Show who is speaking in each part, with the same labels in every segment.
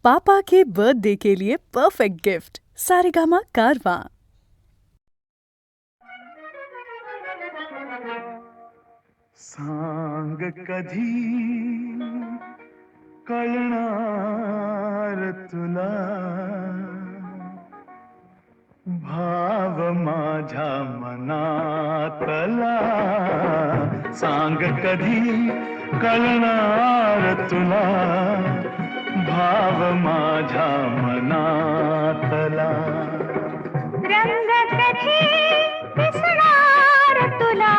Speaker 1: पापा के birthday के लिए perfect gift Saregama कारवां।
Speaker 2: सांग कधी कळणार तुला भाव माझ्या मनातला सांग कधी कळणार तुला भाव माझ्या मनातला
Speaker 3: रंग कधी दिसणार तुला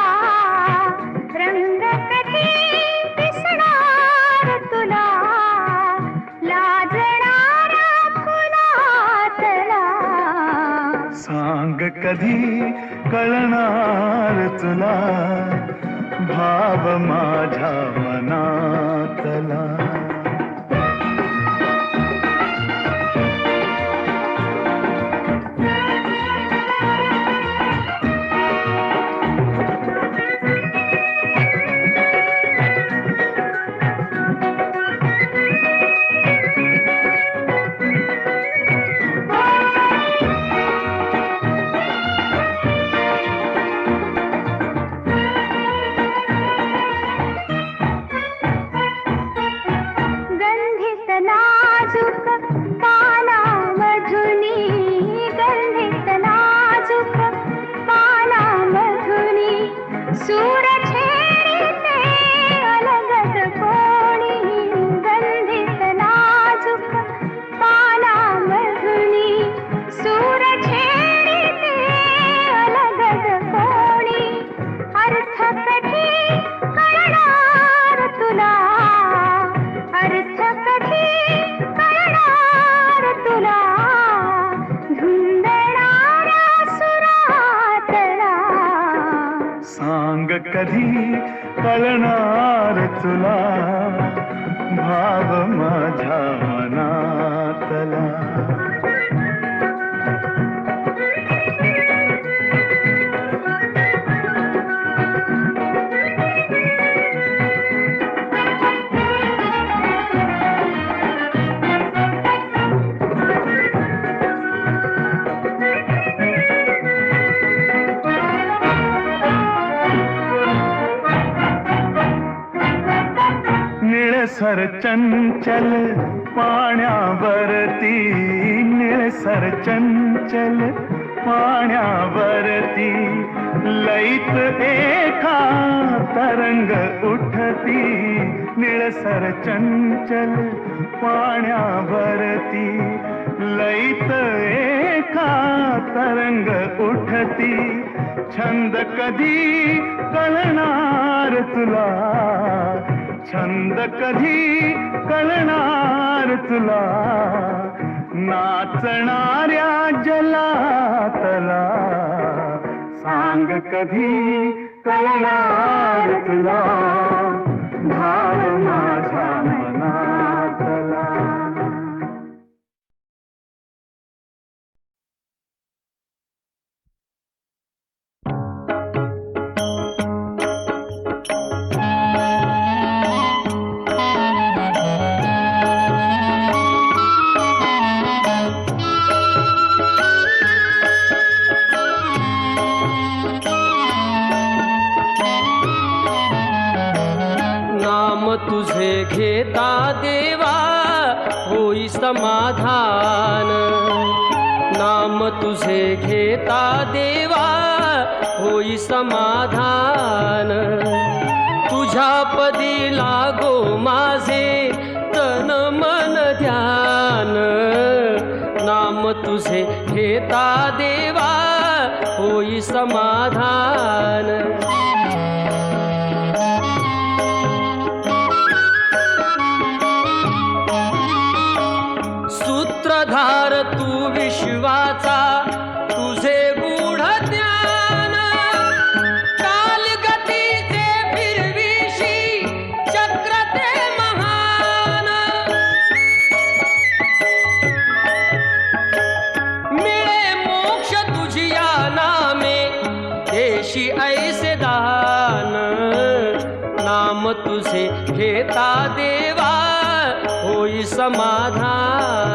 Speaker 3: रंग कधी दिसणार तुला लाजणारा फुलातला
Speaker 2: सांग कधी कळणार तुला भाव माझ्या मनातला सांग कधी कळणार तुला भाव माझ्या मनातला निळसर चंचल पाण्यावरती निळसर चंचल पाण्यावरती लईत एका तरंग उठती निळसर चंचल पाण्यावरती लईत एका तरंग उठती छंद कधी कळणार तुला छंद कधी कळणार तुला नाचणाऱ्या जलातला सांग कधी कळणार तुला भाव माझ्या मनातला
Speaker 4: तुझे घेता देवा होई समाधान नाम तुझे घेता देवा होई समाधान तुझ्या पदी लागो माझे तन मन ध्यान नाम तुझे घेता देवा होई समाधान सूत्रधार तू विश्वाचा तुझे गूढ ज्ञान कालगतीचे फिरविशी चक्र ते महान मिळे मोक्ष तुझिया नामे देशी ऐसे दान नाम तुझे घेता देवा होई समाधान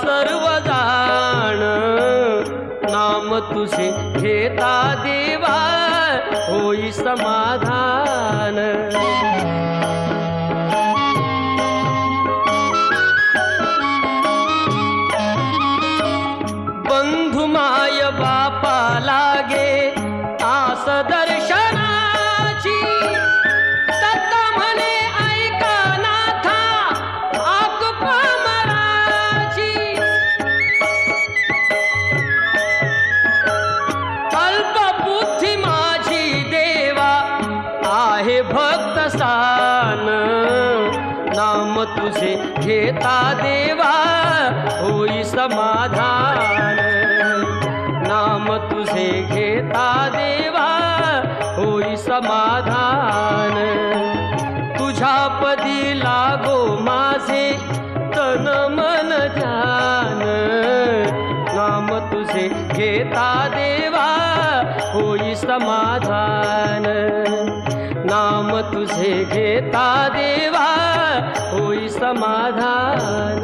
Speaker 4: सर्व जाण नाम तुझे घेता देवा होई समाधान बंधु माय बापा लागे आस दर्शनाची दत्त म्हणे ऐका नाथा आक पामराची अल्पबुद्धी माझी देवा आहे भक्त स्थान नाम तुझे घेता देवा होई समाधान नाम तुझे घेता देवा होई समाधान तुझ्या पदी लागो माझे तन मन ध्यान नाम तुझे घेता देवा होई समाधान नाम तुझे घेता देवा होई समाधान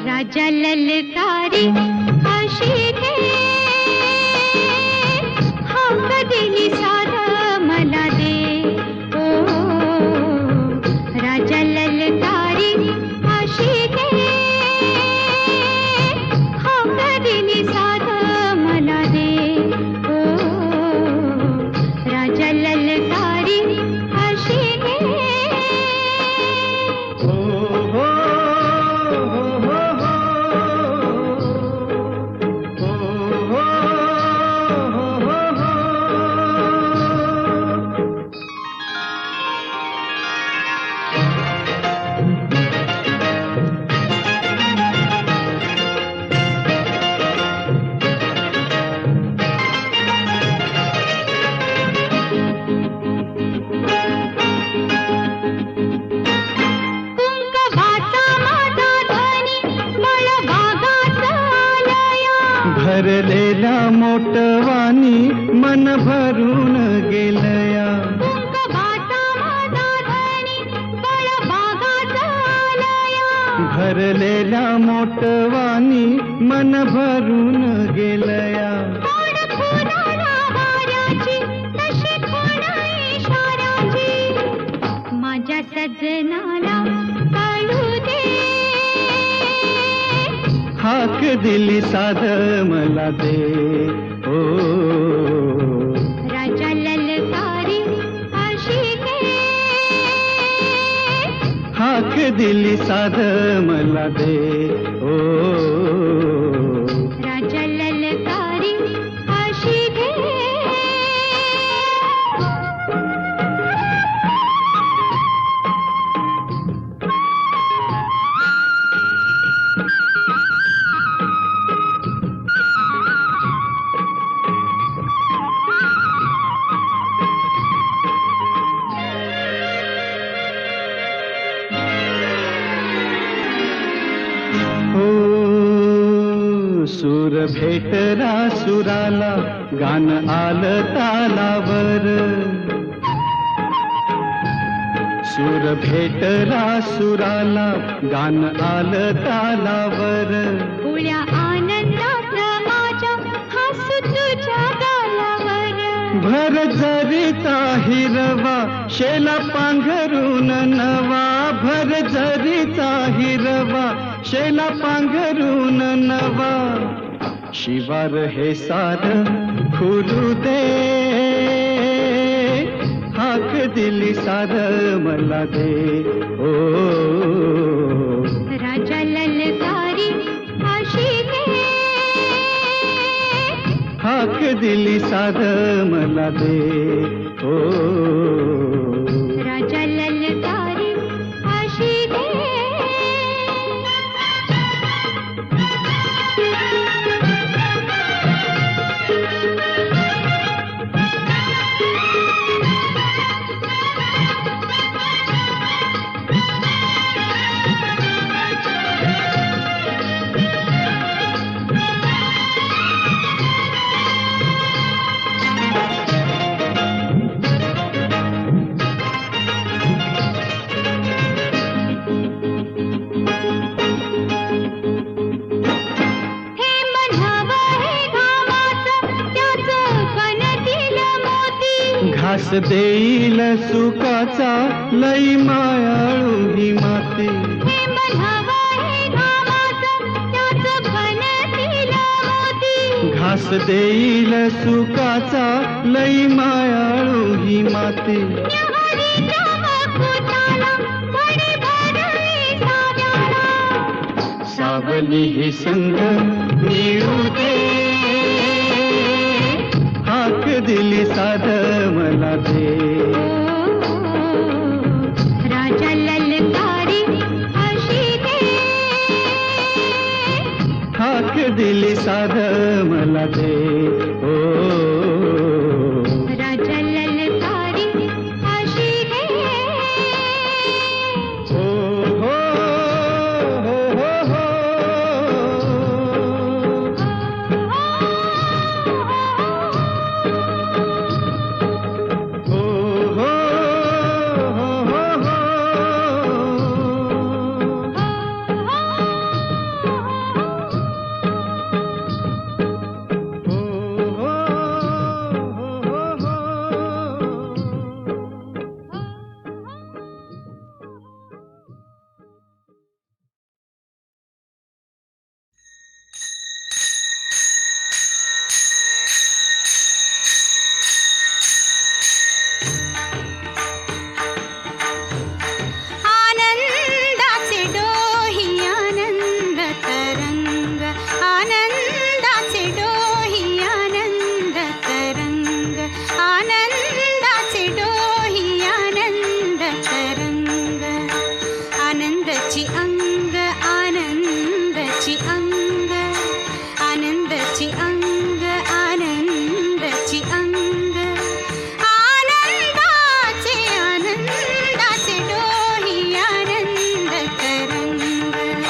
Speaker 3: राजा ललकारी अशी घे हाक दिली साध मला दे ओ राजा ललकारी अशी घे हाक दिली साध मला दे ओ राजा ललकारी अशी घे
Speaker 2: भरलेला मोटवानी मन भरून गेलया भरलेला मोटवानी मन भरून गेलया
Speaker 3: माझ्या सजनाला काढू दे
Speaker 2: हाक दिली साध मला दे ओ
Speaker 3: राजा ललकारी अशी घे
Speaker 2: हाक दिली साध मला दे ओ
Speaker 3: राजा ललकारी अशी घे
Speaker 2: सूर भेटला सुराला गान आलं तालावर सूर भेटला सुराला गान आलं तालावर
Speaker 3: उळ्या आनंदात माझ्या हसू तुझ्या गालावर
Speaker 2: भर जरीचा हिरवा शेला पांघरून नवा भर जरीचा हिरवा शेला पांघरून नवा शिवार हे सार खुलू दे हाक दिली साध मला दे ओ
Speaker 3: राजा ललकारी अशी दे
Speaker 2: हाक दिली साध मला दे ओ
Speaker 3: राजा ललकारी अशी दे
Speaker 2: घास देईल सुखाचा लई मायाळू ही माती घास देईल सुखाचा लई मायाळू ही माती सावली ही संग मिळू दे हाक दिली साध मला दे
Speaker 3: राजा ललकारी अशी दे
Speaker 2: हाक दिली साध मला दे ओ
Speaker 3: राजा ललकारी अशी दे
Speaker 2: ओ हो हो हो हो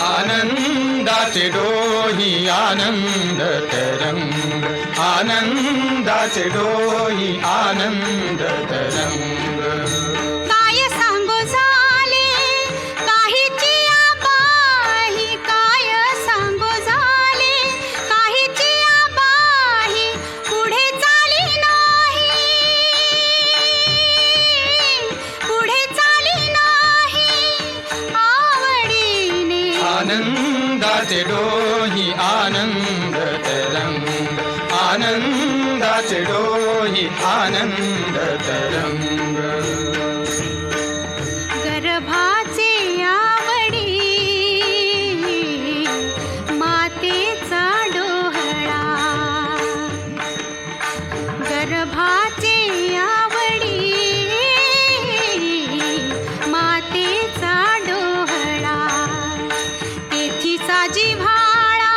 Speaker 5: आनंदाचे डोही आनंद तरंग आनंदाचे डोही आनंद तरंग
Speaker 3: काय सांगो झाले काहीची आबाही काय सांगो झाले काहीची आबाही पुढे चाली नाही पुढे चाली नाही आवडीने
Speaker 5: आनंदाचे डोही आनंद तरंग आनंदाचे डोही आनंद तरंग
Speaker 3: गर्भाचे आवडी मातेचा डोहळा गर्भाचे आवडी मातेचा डोहळा तेथीचा जिव्हाळा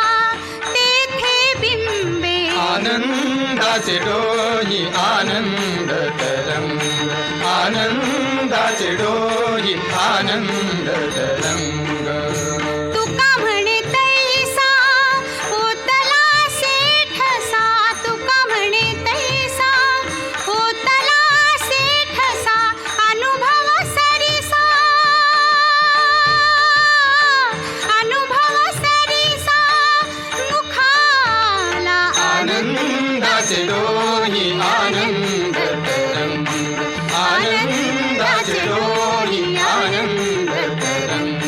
Speaker 3: तेथे बिंबे
Speaker 5: आनंदाचे डोही आनंद तरंग आनंदाचे डोही आनंद तरंग
Speaker 3: तुका म्हणे तैसा होतला सेठसा तुका म्हणे तैसा होतला सेठसा अनुभव सरिसा मुखाला
Speaker 5: आनंदाचे डोही आनंद तरंग आनंदाचे डोही आनंद तरंग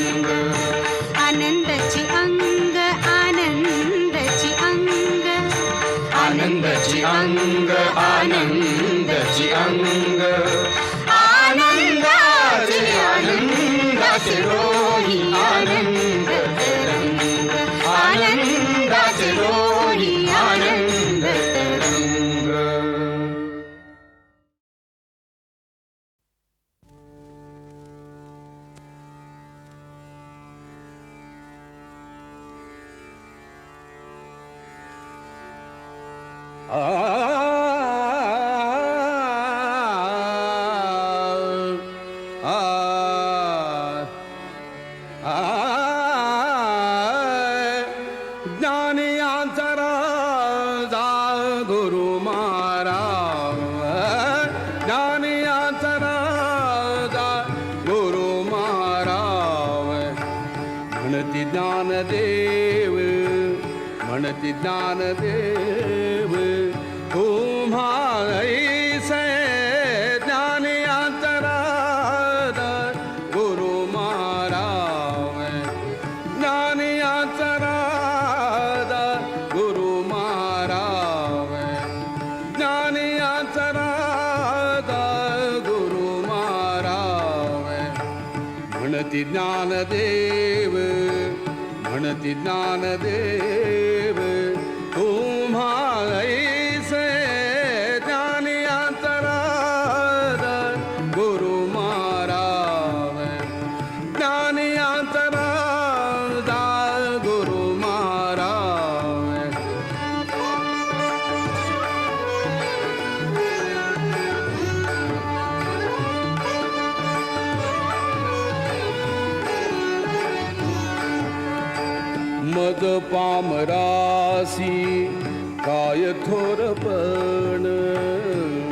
Speaker 6: राजा गुरु महाराव म्हणती ज्ञानदेव म्हणती ज्ञानदेव तुम्हा ऐसे ज्ञानियांचा राजा गुरु महाराव ज्ञानियांचा राजा गुरु महाराव ज्ञानियांचा राजा गुरु महाराव म्हणती ज्ञानदेव म्हणती ज्ञानदेव तुम्हा ऐसे ज्ञानियांचा राजा गुरु महाराव ज्ञानियांचा राजा गुरु महाराव मज पामरासी काय थोरपण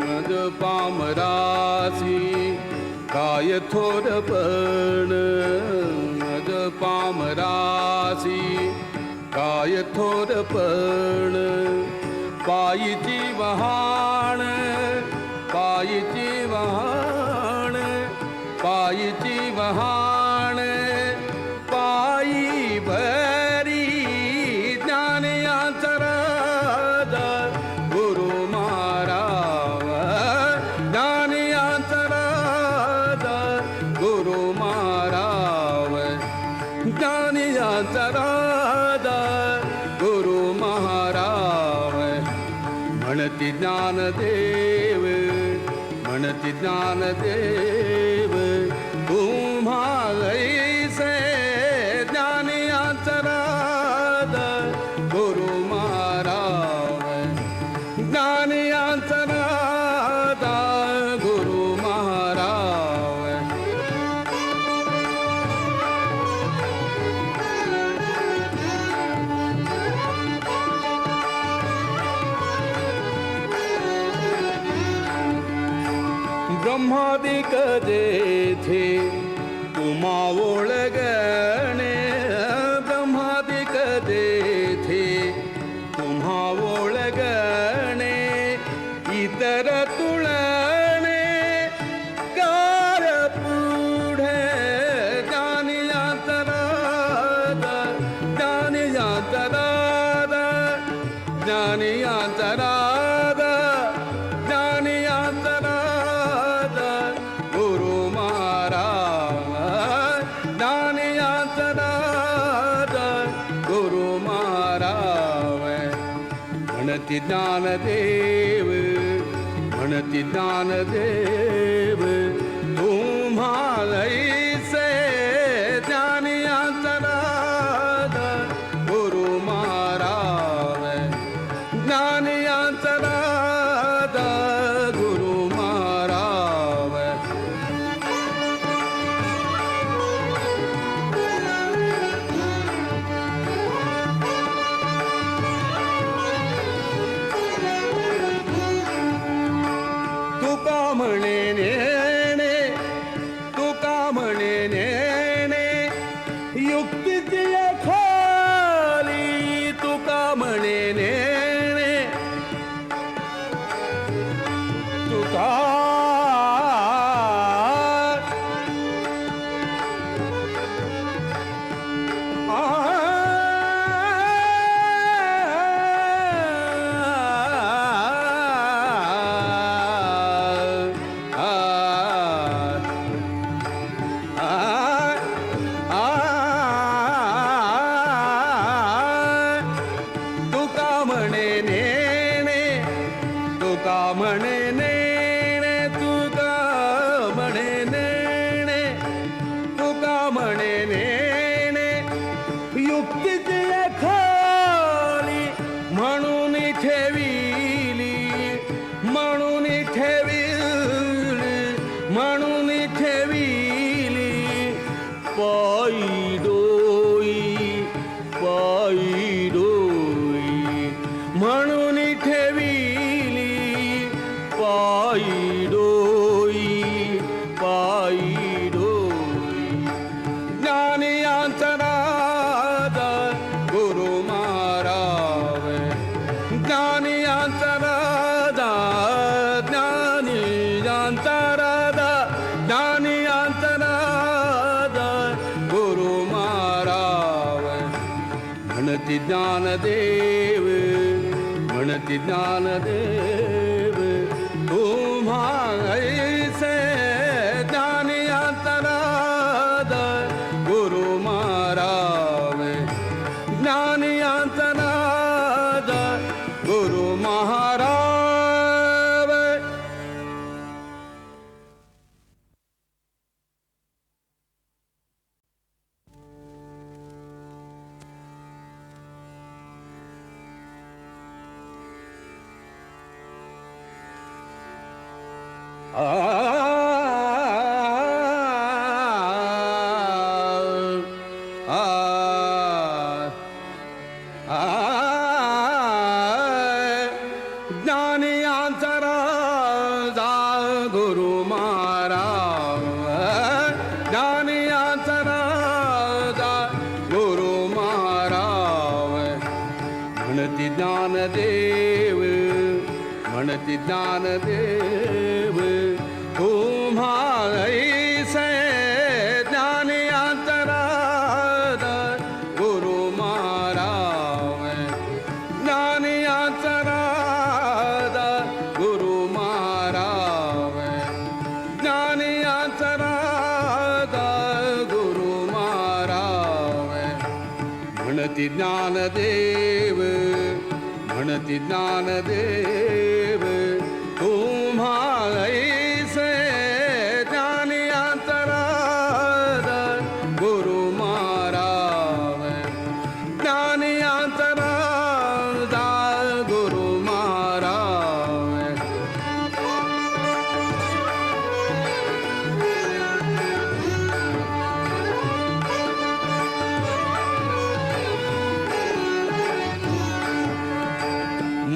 Speaker 6: मज पामरासी काय थोरपण मज पामरासी काय थोरपण पायीची वहाण पायीची वहाण पायीची वहाण पायी भरी ज्ञानियांचा राजा गुरु महाराव ज्ञानियांचा राजा गुरु महाराव ज्ञानियांचा राजा गुरु महाराव म्हणती ज्ञानदेव म्हणती ज्ञानदेव तुम्हा ऐसे ज्ञानियांचा राजा गुरु महाराव ज्ञानियांचा राजा गुरु महाराव ब्रह्मादिक जेथे तुम्हा ओळगणे ब्रह्मादिक जेथे तुम्हा ओळगणे इतर तुळणे कार पुढे ज्ञानियांचा राजा ज्ञानियांचा राजा ज्ञानियांचा राजा ज्ञानियांचा राजा गुरु महाराव ज्ञानियांचा राजा गुरु महाराव म्हणती ज्ञानदेव म्हणती ज्ञानदेव तुम्हा ऐसे ज्ञानियांचा राजा गुरु महाराव ज्ञानियांचा राजा गुरु महाराव तुका म्हणे नेणे तुका म्हणे नेणे युक्तीची खाली तुका म्हणे नेणे तुका तुका म्हणे नेणे तुका म्हणे नेणे तुका म्हणे नेणे तुका म्हणे नेणे युक्तीची खाली म्हणून ठेविली म्हणून ठेविली म्हणून ठेविली पायी डोई पायी डोई म्हणून ठेविली पायी डोई म्हणती ज्ञानदेव, म्हणती ज्ञानदेव, तुम्हा ऐसे ज्ञानी अंतराद गुरु महारावे, ज्ञानी अंतराद गुरु महारावे. ज्ञानी अंतराजा गुरु महाराज, ज्ञानी अंतराजा गुरु महाराज. म्हणती ज्ञानदेव, म्हणती ज्ञानदेव, तुम्हा ऐसे ज्ञानी अंतराद गुरु महाराज, ज्ञानी अंतराद गुरु महाराज, ज्ञानी अंतराद गुरु महाराज. म्हणती ज्ञानदेव, म्हणती ज्ञानदेव, तुम्हा ऐसे ज्ञानी अंतराद गुरु महाराज, ज्ञानी अंतराद गुरु महाराज.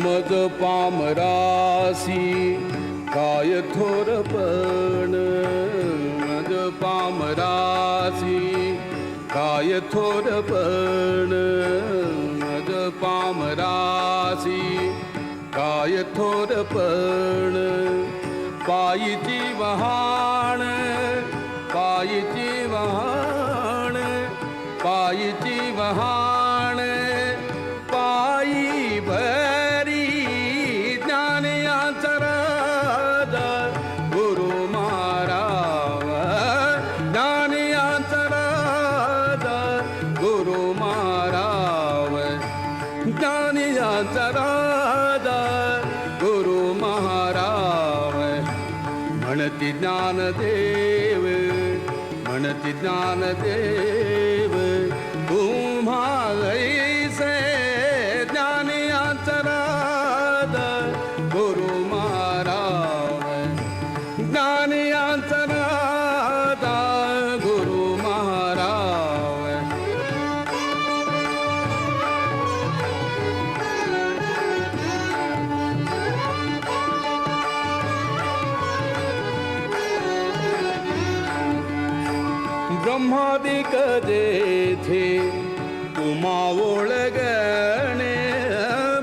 Speaker 6: मज पामरासी काय थोरपण, मज पामरासी काय थोरपण, मज पामरासी काय थोरपण. पायीची वहाण, पायीची वहाण, पायीची वहाण, पायी भरी ज्ञानी अंतराद गुरु महाराज, ज्ञानी अंतराद गुरु महाराज, ज्ञानी अंतराद गुरु महाराज. म्हणती ज्ञानदेव, म्हणती ज्ञानदेव, तुम्हा ऐसे ज्ञानी अंतराद गुरु महाराज, ज्ञानी अंतराद गुरु महाराज. ब्रह्मादिक जेथे तुम्हा ओळगणे,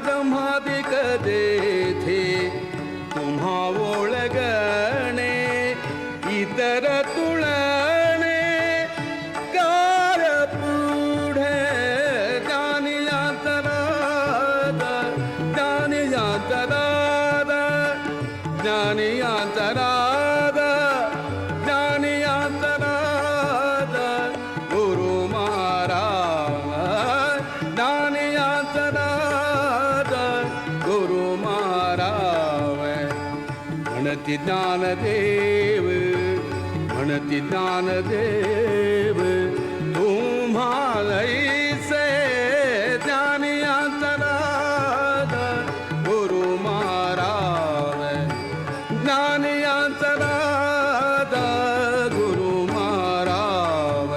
Speaker 6: ब्रह्मादिक जेथे तुम्हा ओळगणे, इतर तुळणे कार पुढे ज्ञानी अंतराद, ज्ञानी अंतराद, ज्ञानी अंतराद, ज्ञानी अंतराद गुरु महाराज, ज्ञानी अंतराद गुरु महाराज. म्हणती ज्ञानदेव, म्हणती ज्ञानदेव, तुम्हा ऐसे ज्ञानी अंतराद गुरु महाराज, ज्ञानी अंतराद गुरु महाराज.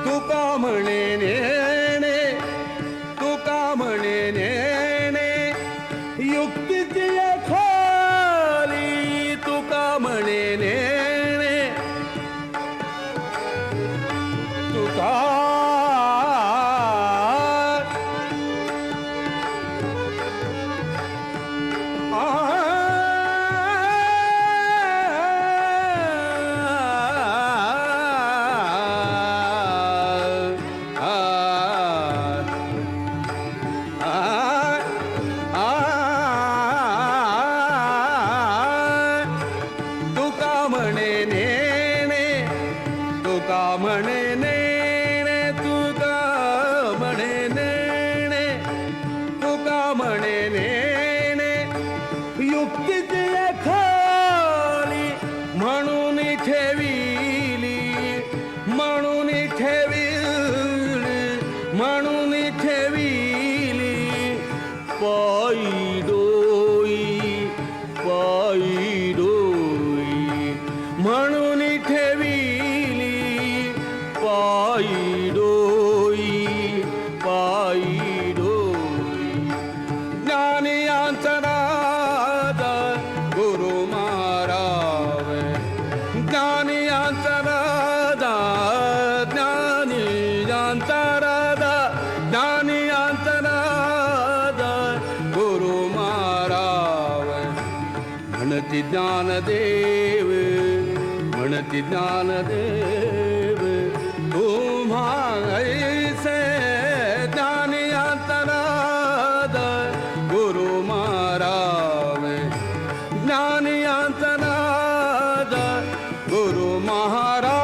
Speaker 6: तुका म्हणे नेणे, तुका म्हणे नेणे, युक्तीची खाली तुका म्हणे नेणे, तुका म्हणे नेणे तुका म्हणे नेणे तुका म्हणे नेणे युक्तीची खाली म्हणून ठेविली म्हणून ठेविली म्हणून ठेविली पायी डोई म्हणून ठेविली पायी डोई ज्ञानी अंतराद गुरु महाराज ज्ञानी अंतराद गुरु महाराज म्हणती ज्ञानदेव तुम्हा ऐसे ज्ञानी अंतराद गुरु महाराज ज्ञानी अंतराद गुरु महाराज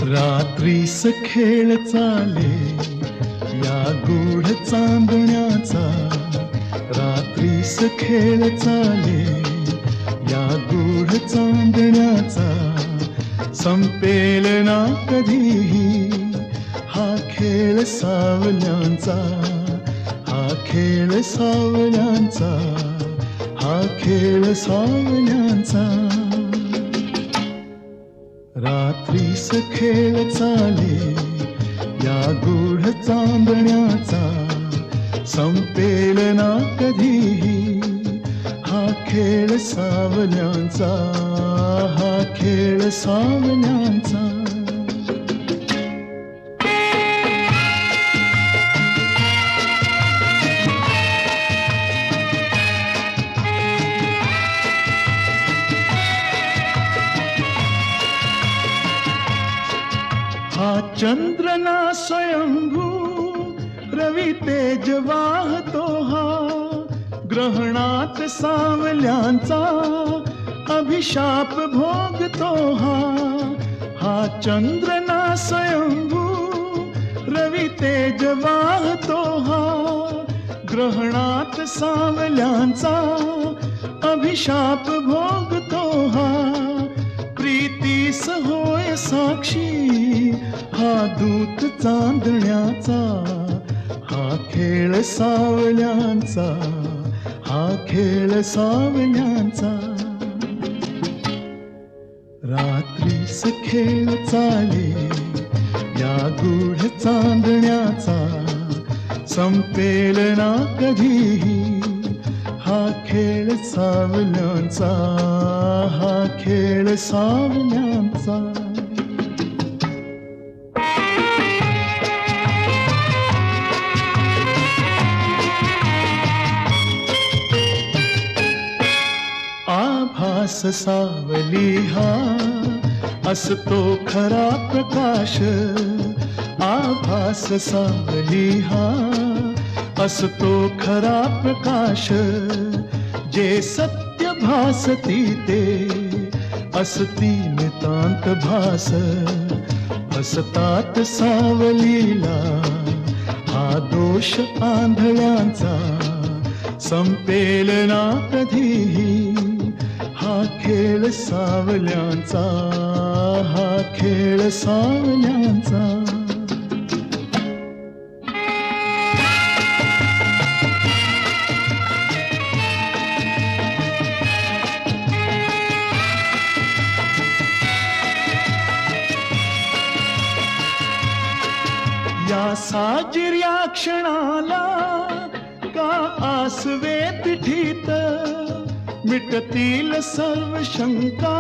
Speaker 2: रात्रीस खेळ चाले या गूढ चांदण्याचा रात्रीस खेळ चाले या गूढ चांदण्याचा संपेल ना कधीही हा खेळ सावल्यांचा हा खेळ सावल्यांचा हा खेळ सावल्यांचा रात्रीस खेळ चाले या गूढ चांदण्याचा संपेल ना कधीही हा खेळ सावल्यांचा हा खेळ सावल्यांचा हा चंद्र ना स्वयंभू रवी तेज वाहतो हा ग्रहणात सावल्यांचा अभिशाप भोगतो हा चंद्र ना स्वयंभू रवी तेज वाहतो हा ग्रहणात सावल्यांचा अभिशाप भोगतो हा प्रीतीस होय साक्षी हा दूत चांदण्याचा हा खेळ सावल्यांचा हा खेळ सावल्यांचा रात्रीस खेळ चाले या गूढ चांदण्याचा संपेल ना कधीही हा खेळ सावल्यांचा हा खेळ सावल्यांचा आभास सावली हा असतो खरा प्रकाश आभास सावली हा असतो खरा प्रकाश जे सत्य भासती ते असती नितांत भास असतात सावलीला हा दोष आंधळ्यांचा संपेल ना कधीही हा खेळ सावल्यांचा हा खेळ सावल्यांचा या साजिर्या क्षणाला का आसवे पिठीत मिटतील सर्व शंका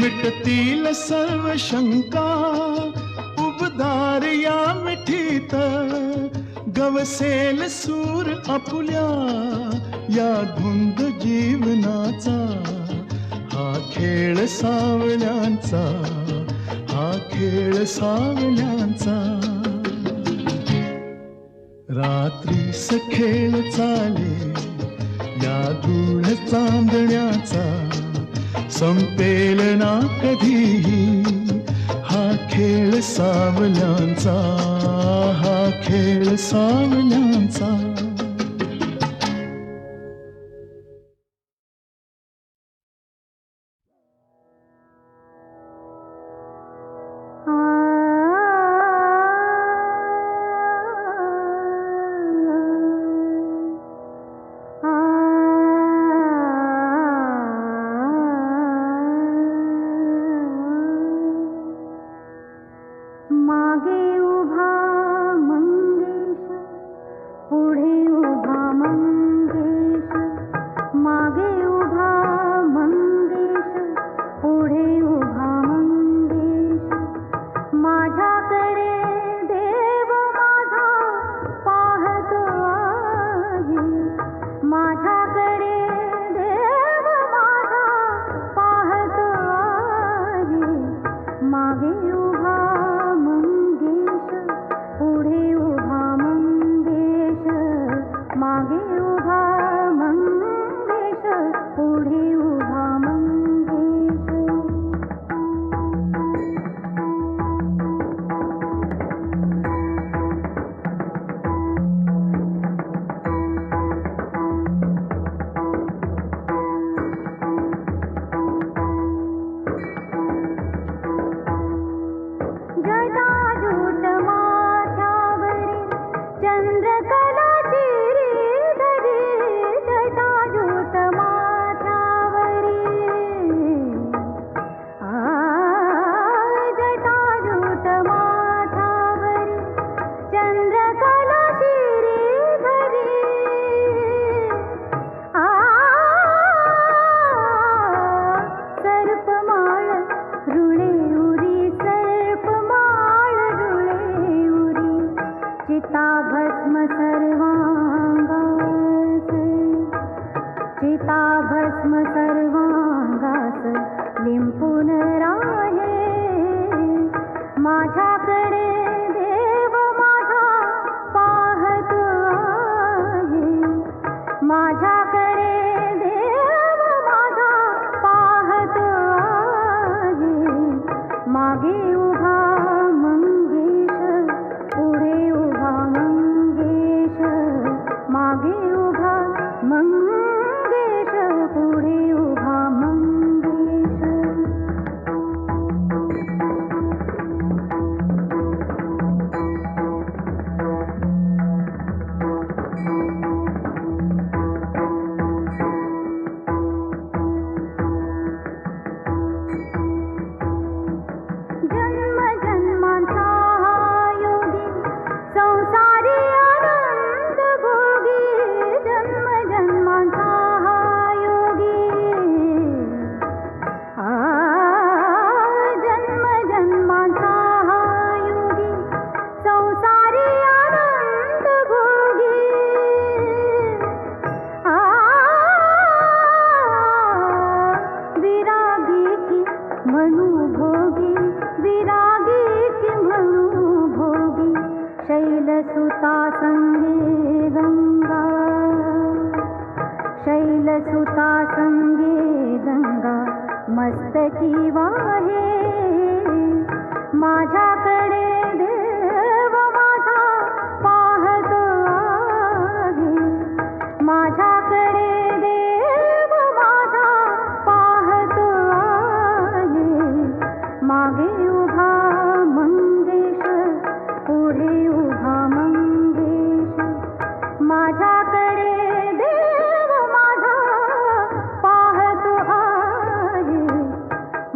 Speaker 7: मिटतील सर्व शंका उबदार या मिठीत गवसेल सूर आपुल्या या धुंद जीवनाचा हा खेळ सावल्यांचा हा खेळ सावल्यांचा रात्रीस खेळ चाले या गूढ चांदण्याचा संपेल ना कधीही हा खेळ सावल्यांचा हा खेळ सावल्यांचा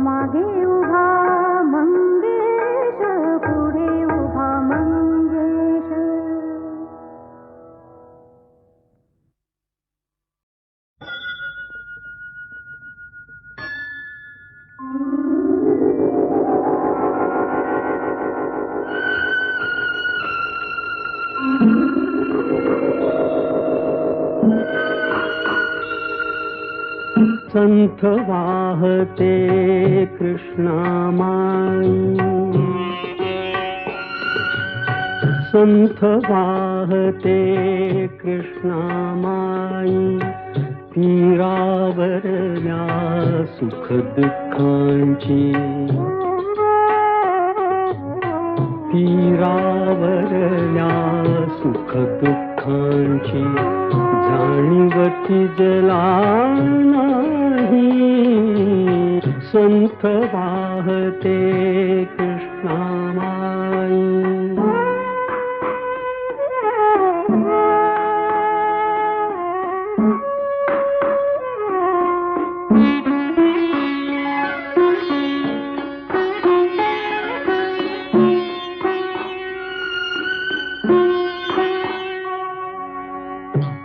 Speaker 3: मागे उभा मंगेश
Speaker 2: संथ वाहते कृष्णामाई, संथ वाहते कृष्णामाई, तीरावरल्या सुख दुःखांची, तीरावरल्या सुख दुःखांची जाणीवती जला नाही, संथ वाहते कृष्णामाई.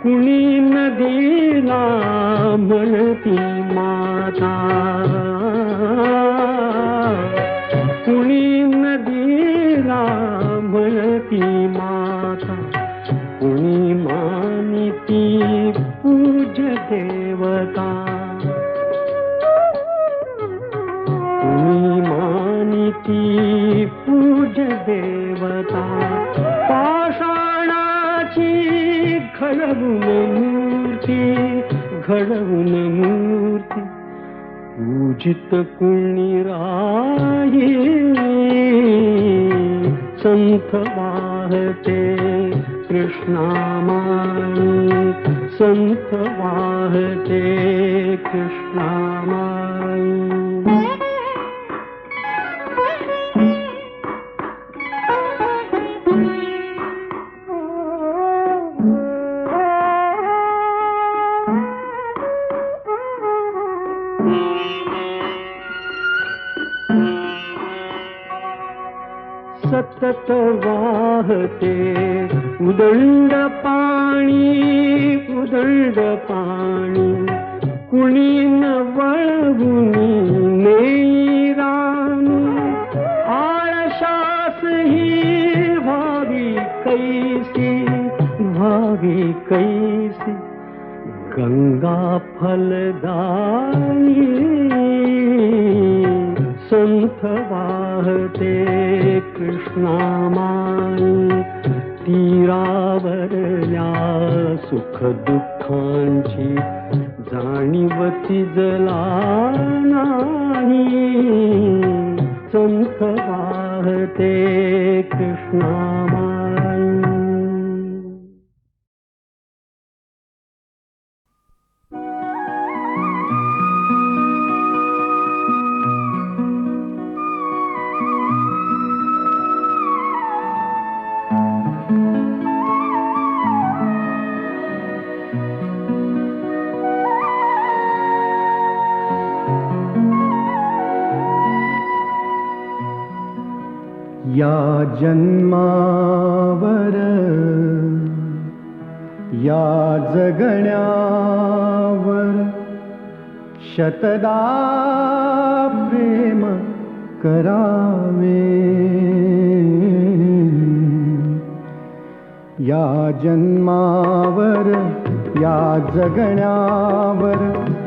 Speaker 2: कुणी नदीला म्हणती माता, कुणी नदीला म्हणती माता, कुणी मानिती पूज देवता, कुणी मानिती पूज देवता, पाषाणाची घडवून मूर्ती, घडवून मूर्ती, पूजित कुणी राही, संथ वाहते कृष्णामाई, संथ वाहते कृष्णामाई. सतत वाहते उदंड पाणी, उदंड पाणी, कुणी न वळवुनी नेई राणी, आळशास ही व्हावी कैसी, व्हावी कैसी, गंगा फलदायी, संथ वाहते कृष्णामाई, तीरावरल्या सुख दुःखांची जाणीवती जला नाही, संथ वाहते कृष्णामाई.
Speaker 7: या जन्मावर या जगण्यावर शतदा प्रेम करावे, या जन्मावर या जगण्यावर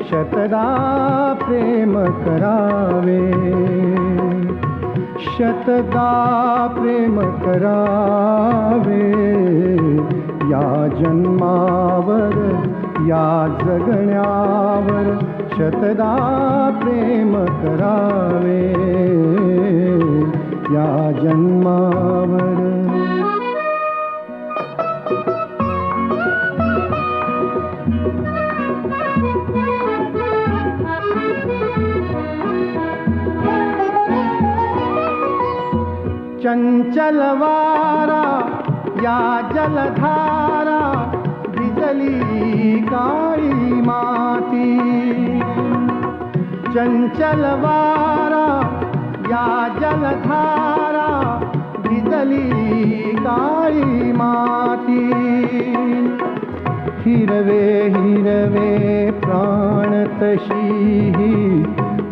Speaker 7: शतदा प्रेम करावे, शतदा प्रेम करावे, या जन्मावर या जगण्यावर शतदा प्रेम करावे, या जन्मावर. चंचल वारा या जलधारा भिजली काळी माती, चंचल वारा या जलधारा भिजली काळी माती, हिरवे हिरवे प्राण तशी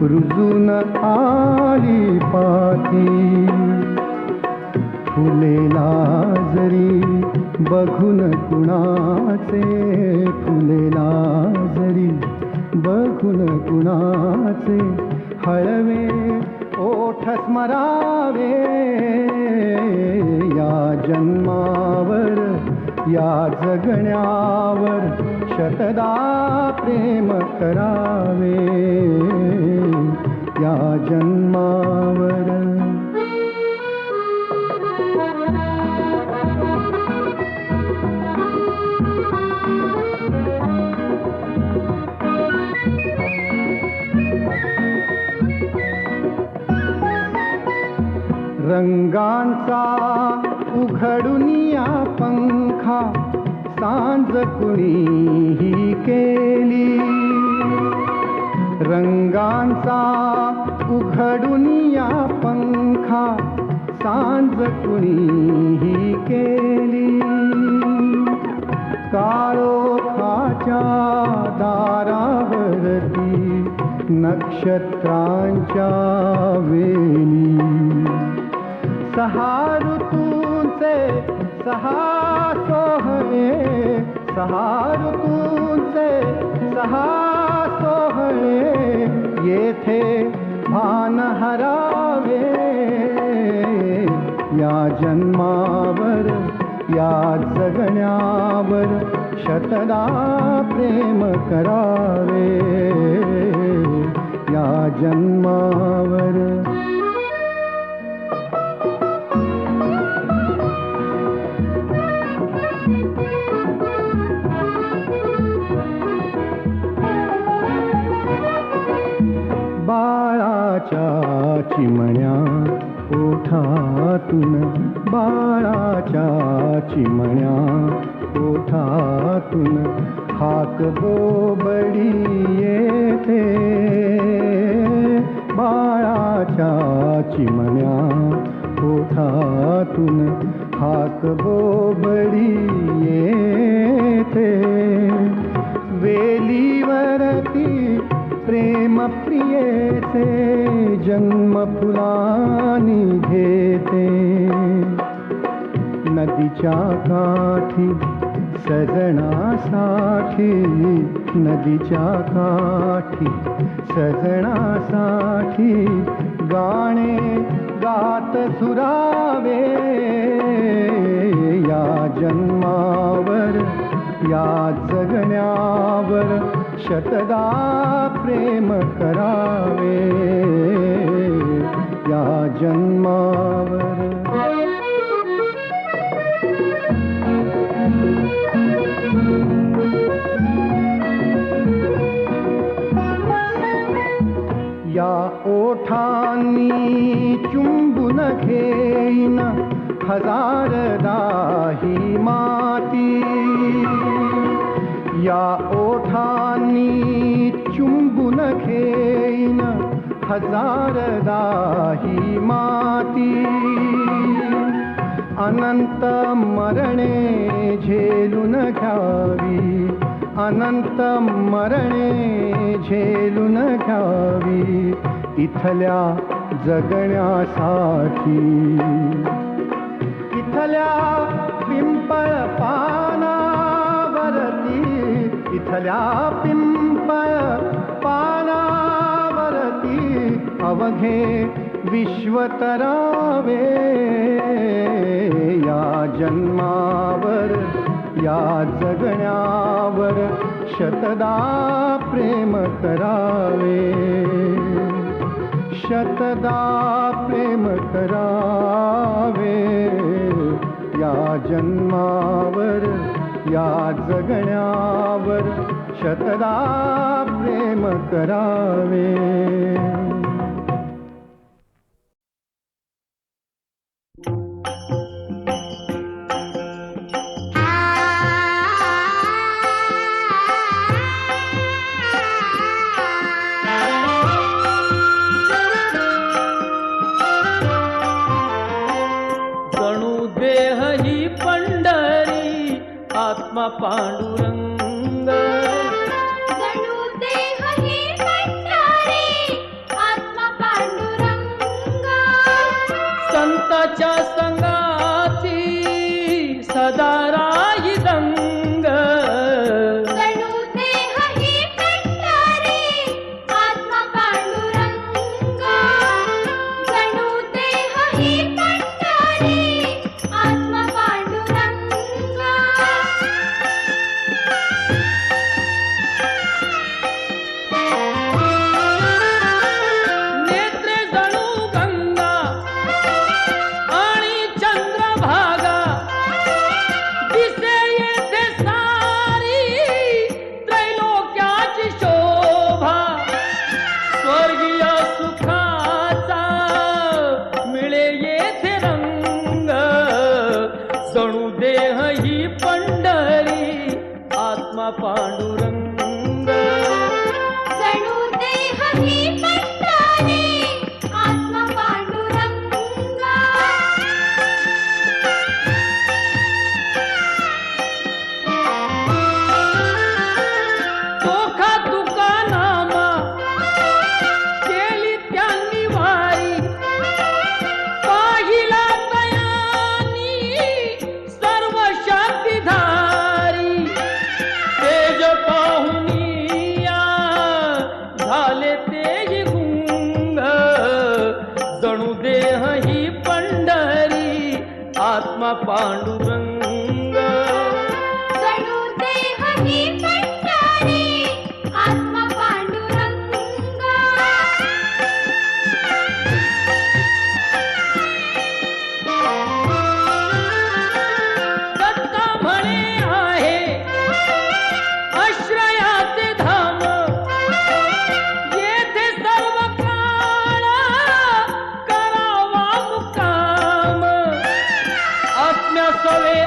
Speaker 7: रुजून आली पाती, फुलेला जरी बघून कुणाचे, फुलेला जरी बघून कुणाचे हळवे ओठ स्मरावे. या जन्मावर या जगण्यावर शतदा प्रेम करावे. या जन्मावर रंगांचा उघडुनिया पंखा सांज कुणीही केली. रंगांचा उघडुनिया पंखा सांज कुणीही केली. काळोखाच्या दारावरती नक्षत्रांच्या वेली. सहा ऋतूंचे सहा सोहळे, सहा ऋतूंचे सहा सोहळे, येथे भान हरावे. या जन्मावर या जगण्यावर शतदा प्रेम करावे. या जन्मावर बाळाच्या चिमण्या ओठातून, बाळाच्या चिमण्या ओठातून हाक बोबडी येते. बाळाच्या चिमण्या ओठातून हाक बोबडी येते. वेलीवरती प्रेम प्रियेचे जन्म फुलानी घेते. नदीच्या काठी सजनासाठी, नदीच्या काठी सजनासाठी गाणे गात झुरावे. या जन्मावर या जगण्यावर शतदा प्रेम करावे. या जन्मावर या ओठांनी चुंबून घेईन हजारदा ही माती. या ओठांनी चुंबून घेईन हजारदा ही माती. अनंत मरणे झेलून घ्यावी, अनंत मरणे झेलून घ्यावी इथल्या जगण्यासाठी. इथल्या पिंपळ पानावरती, इथल्या पिंपळ पानावरती अवघे विश्व तरावे. या जन्मावर या जगण्यावर शतदा प्रेम करावे. शतदा प्रेम करावे. या जन्मावर या जगण्यावर शतदा प्रेम करावे.
Speaker 4: आत्मा पांडुरंग.
Speaker 3: जणू देह ही पंढरी, आत्मा पांडुरंग.
Speaker 4: संताच्या संगाती सदा राई दंग.
Speaker 3: जणू देह ही पंढरी,
Speaker 4: आत्मा पांडुरंग
Speaker 3: जणू देह ही कंटाळी आत्मा पांडुरंग
Speaker 4: दत्ता म्हणे आहे आश्रयाचे धाम येथे सर्व काळ करावा मुक्काम आत्म्या सवे